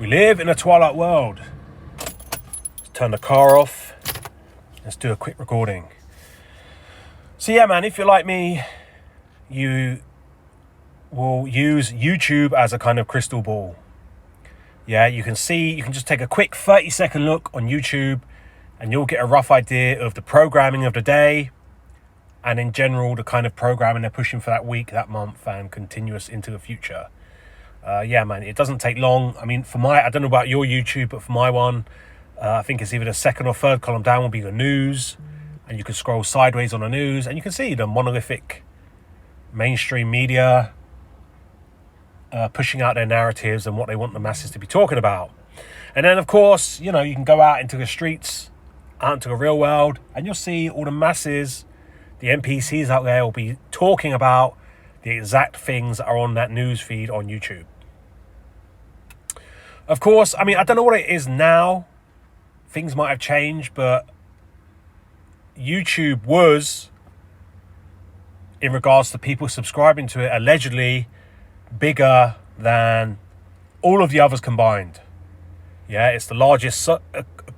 We live in a twilight world. Let's turn the car off. Let's do a quick recording. So yeah, man, if you're like me, you will use YouTube as a kind of crystal ball. Yeah, you can just take a quick 30-second look on YouTube and you'll get a rough idea of the programming of the day and in general the kind of programming they're pushing for that week, that month, and continuous into the future. Yeah, man, it doesn't take long. I mean, I don't know about your YouTube, but for my one, I think it's either the second or third column down will be the news, and you can scroll sideways on the news and you can see the monolithic mainstream media pushing out their narratives and what they want the masses to be talking about. And then, of course, you can go out into the streets, out into the real world, and you'll see all the masses, the NPCs out there will be talking about the exact things that are on that news feed on YouTube. Of course, I mean, I don't know what it is now. Things might have changed, but YouTube was, in regards to people subscribing to it, allegedly bigger than all of the others combined. Yeah, it's the largest.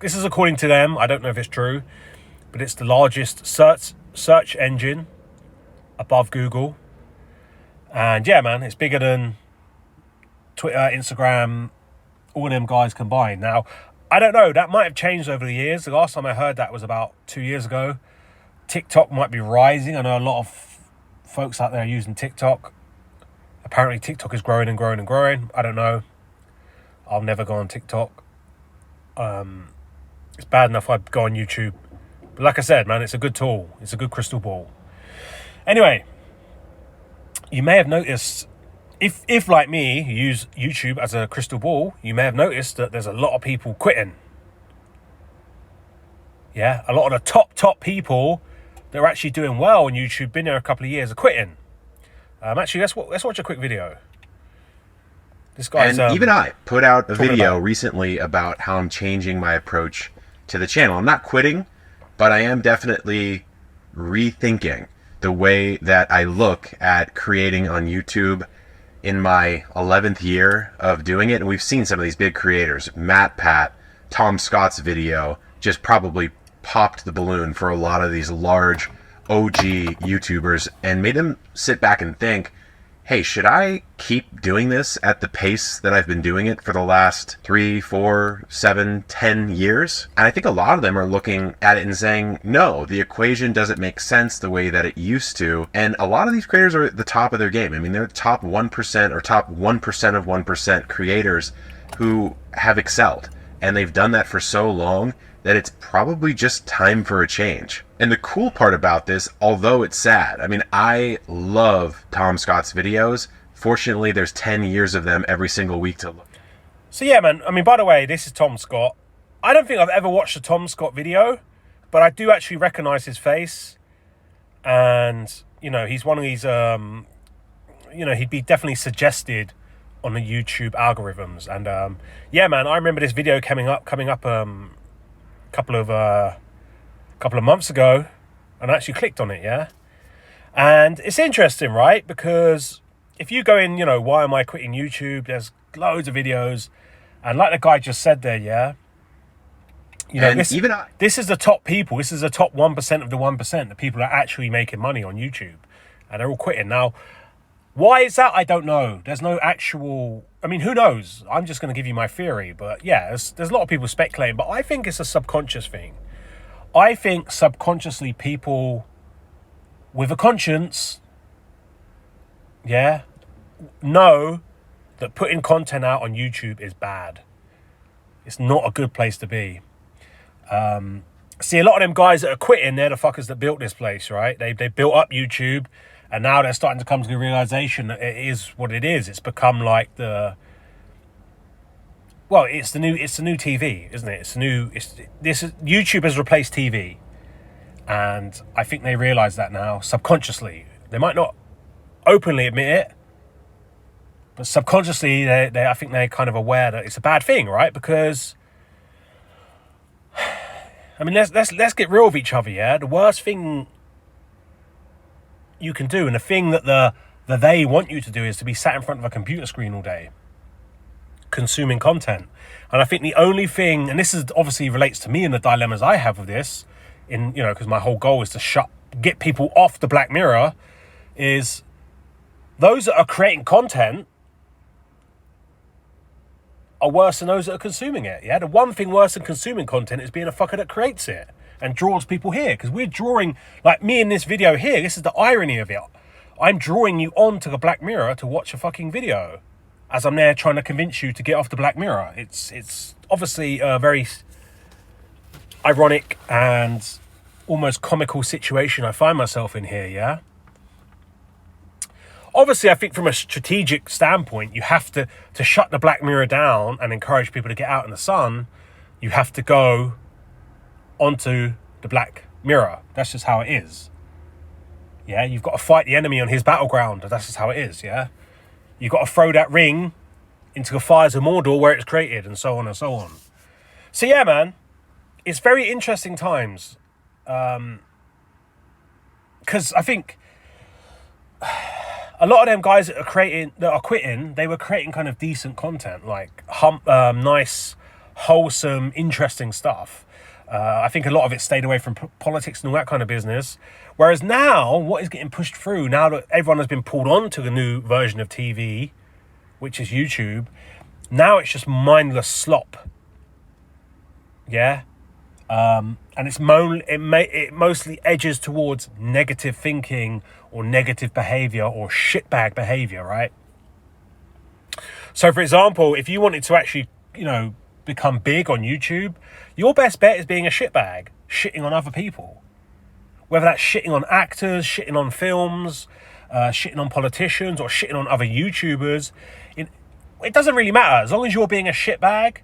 This is according to them. I don't know if it's true, but it's the largest search engine above Google. And yeah, man, it's bigger than Twitter, Instagram, all of them guys combined. Now, I don't know. That might have changed over the years. The last time I heard that was about 2 years ago. TikTok might be rising. I know a lot of folks out there are using TikTok. Apparently, TikTok is growing and growing and growing. I don't know. I'll never go on TikTok. It's bad enough I go on YouTube. But like I said, man, it's a good tool. It's a good crystal ball. Anyway, you may have noticed, if like me, you use YouTube as a crystal ball, you may have noticed that there's a lot of people quitting. Yeah, a lot of the top people that are actually doing well on YouTube, been there a couple of years, are quitting. Actually, let's watch a quick video. This guy's, and even I put out a video recently about how I'm changing my approach to the channel. I'm not quitting, but I am definitely rethinking the way that I look at creating on YouTube in my 11th year of doing it. And we've seen some of these big creators, Pat, Tom Scott's video just probably popped the balloon for a lot of these large OG YouTubers and made them sit back and think, hey, should I keep doing this at the pace that I've been doing it for the last 3, 4, 7, 10 years? And I think a lot of them are looking at it and saying, no, the equation doesn't make sense the way that it used to. And a lot of these creators are at the top of their game. I mean, they're top 1% or top 1% of 1% creators who have excelled. And they've done that for so long that it's probably just time for a change. And the cool part about this, although it's sad, I mean, I love Tom Scott's videos. Fortunately, there's 10 years of them every single week to look. So yeah, man, I mean, by the way, this is Tom Scott. I don't think I've ever watched a Tom Scott video, but I do actually recognize his face. And, he's one of these, he'd be definitely suggested on the YouTube algorithms. And yeah, man, I remember this video coming up couple of months ago, and I actually clicked on it. Yeah, and it's interesting, right? Because if you go in, why am I quitting YouTube, there's loads of videos, and like the guy just said there, yeah, this is the top people. This is the top 1% of the 1%, the people that are actually making money on YouTube, and they're all quitting. Now, why is that? I don't know. There's no actual, I mean, who knows? I'm just going to give you my theory. But yeah, there's a lot of people speculating. But I think it's a subconscious thing. I think subconsciously people with a conscience, yeah, know that putting content out on YouTube is bad. It's not a good place to be. See, a lot of them guys that are quitting, they're the fuckers that built this place, right? They built up YouTube. And now they're starting to come to the realization that it is what it is. It's become like it's the new TV, isn't it? YouTube has replaced TV. And I think they realize that now subconsciously. They might not openly admit it, but subconsciously I think they're kind of aware that it's a bad thing, right? Because I mean, let's get real with each other, yeah? The worst thing you can do, and the thing that they want you to do, is to be sat in front of a computer screen all day. consuming content. And I think the only thing, and this is obviously relates to me and the dilemmas I have with this, because my whole goal is to get people off the Black Mirror, is those that are creating content are worse than those that are consuming it. Yeah, the one thing worse than consuming content is being a fucker that creates it and draws people here. Because we're drawing, like me in this video here, this is the irony of it. I'm drawing you onto the Black Mirror to watch a fucking video, as I'm there trying to convince you to get off the Black Mirror. It's obviously a very ironic and almost comical situation I find myself in here, yeah? Obviously, I think from a strategic standpoint, you have to shut the Black Mirror down and encourage people to get out in the sun. You have to go onto the Black Mirror. That's just how it is. Yeah, you've got to fight the enemy on his battleground. That's just how it is, yeah? You've got to throw that ring into the fires of Mordor where it's created, and so on and so on. So yeah, man, it's very interesting times. Because I think a lot of them guys that are quitting, they were creating kind of decent content, like nice, wholesome, interesting stuff. I think a lot of it stayed away from politics and all that kind of business. Whereas now, what is getting pushed through, now that everyone has been pulled on to the new version of TV, which is YouTube, now it's just mindless slop. Yeah? And it mostly edges towards negative thinking or negative behavior or shitbag behavior, right? So, for example, if you wanted to actually, become big on YouTube, your best bet is being a shitbag, shitting on other people. Whether that's shitting on actors, shitting on films, shitting on politicians, or shitting on other YouTubers. It doesn't really matter. As long as you're being a shitbag,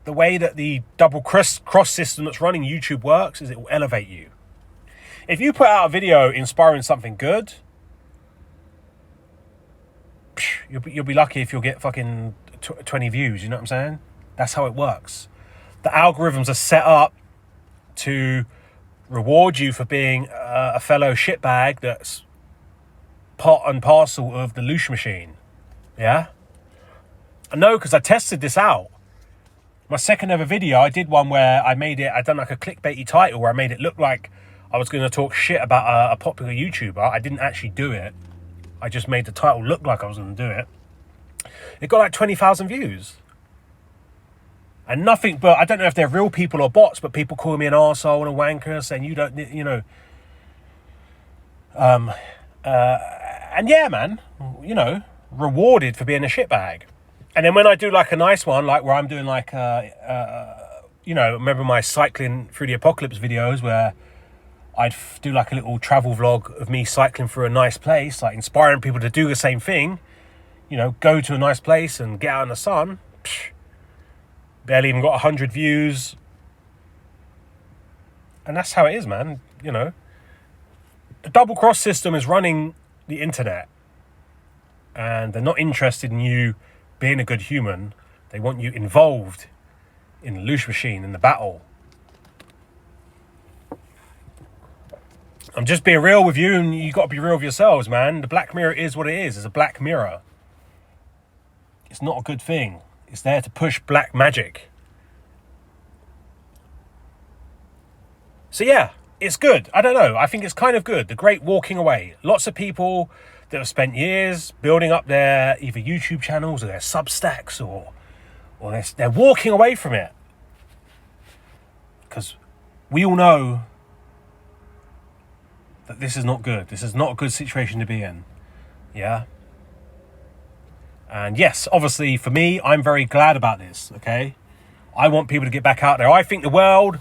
the way that the double cross system that's running YouTube works is it will elevate you. If you put out a video inspiring something good, you'll be lucky if you'll get fucking 20 views, you know what I'm saying? That's how it works. The algorithms are set up to reward you for being a fellow shitbag that's part and parcel of the loosh machine. Yeah? I know, because I tested this out. My second ever video, I did one where I'd done like a clickbaity title where I made it look like I was going to talk shit about a popular YouTuber. I didn't actually do it. I just made the title look like I was going to do it. It got like 20,000 views. And nothing but, I don't know if they're real people or bots, but people calling me an arsehole and a wanker, saying you don't, and yeah, man, rewarded for being a shitbag. And then when I do like a nice one, like where I'm doing like, remember my cycling through the apocalypse videos where I'd do like a little travel vlog of me cycling through a nice place, like inspiring people to do the same thing, go to a nice place and get out in the sun. Barely even got 100 views. And that's how it is, man. The double cross system is running the internet. And they're not interested in you being a good human. They want you involved in the loosh machine, in the battle. I'm just being real with you, and you got to be real with yourselves, man. The Black Mirror is what it is. It's a black mirror. It's not a good thing. It's there to push black magic. So yeah, it's good. I don't know. I think it's kind of good. The great walking away. Lots of people that have spent years building up their either YouTube channels or their Substacks or they're walking away from it. Because we all know that this is not good. This is not a good situation to be in. Yeah? And yes, obviously for me, I'm very glad about this, okay? I want people to get back out there. I think the world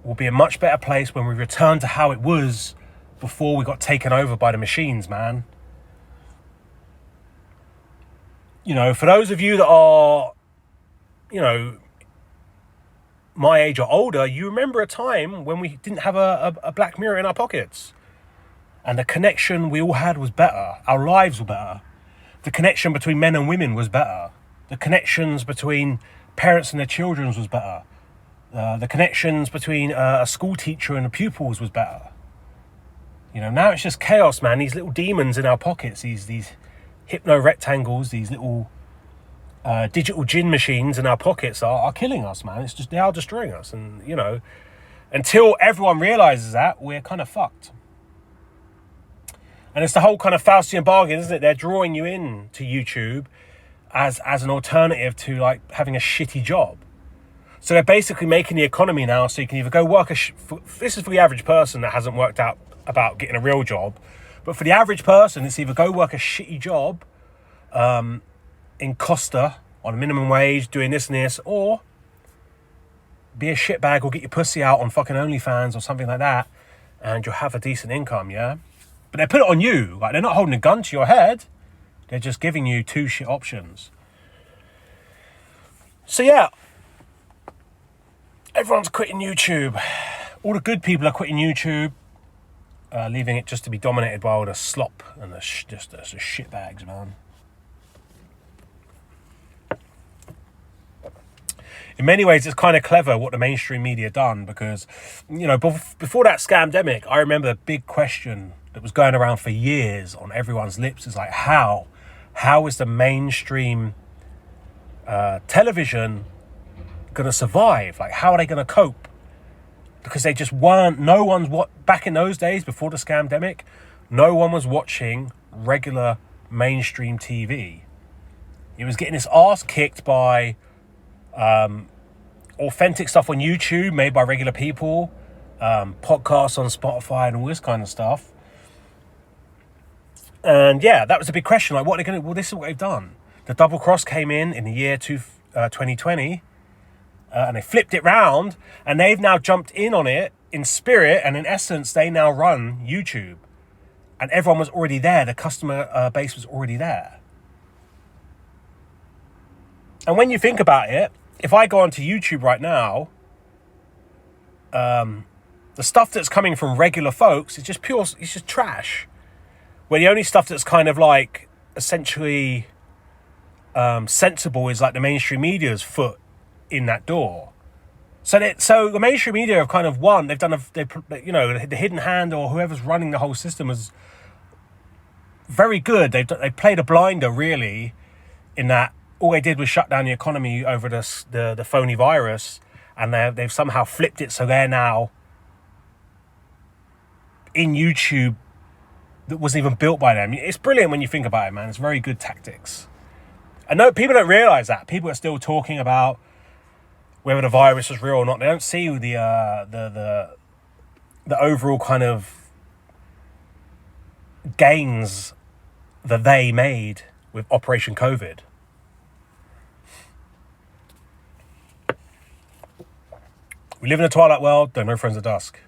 will be a much better place when we return to how it was before we got taken over by the machines, man. For those of you that are, my age or older, you remember a time when we didn't have a Black Mirror in our pockets. And the connection we all had was better. Our lives were better. The connection between men and women was better. The connections between parents and their children was better. The connections between a school teacher and the pupils was better. Now it's just chaos, man. These little demons in our pockets, these hypno rectangles, these little digital gin machines in our pockets are killing us, man. It's just, they are destroying us. And, you know, until everyone realizes that, we're kind of fucked. And it's the whole kind of Faustian bargain, isn't it? They're drawing you in to YouTube as an alternative to like having a shitty job. So they're basically making the economy now so you can either go work this is for the average person that hasn't worked out about getting a real job. But for the average person, it's either go work a shitty job in Costa on a minimum wage, doing this and this, or be a shitbag or get your pussy out on fucking OnlyFans or something like that, and you'll have a decent income, yeah? But they put it on you. Like, they're not holding a gun to your head. They're just giving you two shit options. So, yeah. Everyone's quitting YouTube. All the good people are quitting YouTube, leaving it just to be dominated by all the slop and the shitbags, man. In many ways, it's kind of clever what the mainstream media done because, you know, before that scamdemic, I remember the big question that was going around for years on everyone's lips is like, how is the mainstream television going to survive? Like, how are they going to cope? Because they just weren't, back in those days before the scamdemic, no one was watching regular mainstream TV. He was getting his ass kicked by authentic stuff on YouTube made by regular people, podcasts on Spotify and all this kind of stuff. And yeah, that was a big question. Like, what are they going to... Well, this is what they've done. The double cross came in the year 2020, and they flipped it round, and they've now jumped in on it in spirit, and in essence, they now run YouTube. And everyone was already there. The customer base was already there. And when you think about it, if I go onto YouTube right now, the stuff that's coming from regular folks is just it's just trash. Where the only stuff that's kind of like essentially sensible is like the mainstream media's foot in that door. So the mainstream media have kind of won. They've done the hidden hand or whoever's running the whole system is very good. They played a blinder really, in that all they did was shut down the economy over the phony virus, and they've somehow flipped it so they're now in YouTube that wasn't even built by them. It's brilliant when you think about it, man. It's very good tactics. I know people don't realize that. People are still talking about whether the virus is real or not. They don't see the overall kind of gains that they made with Operation COVID. We live in a twilight world. There are no friends at dusk.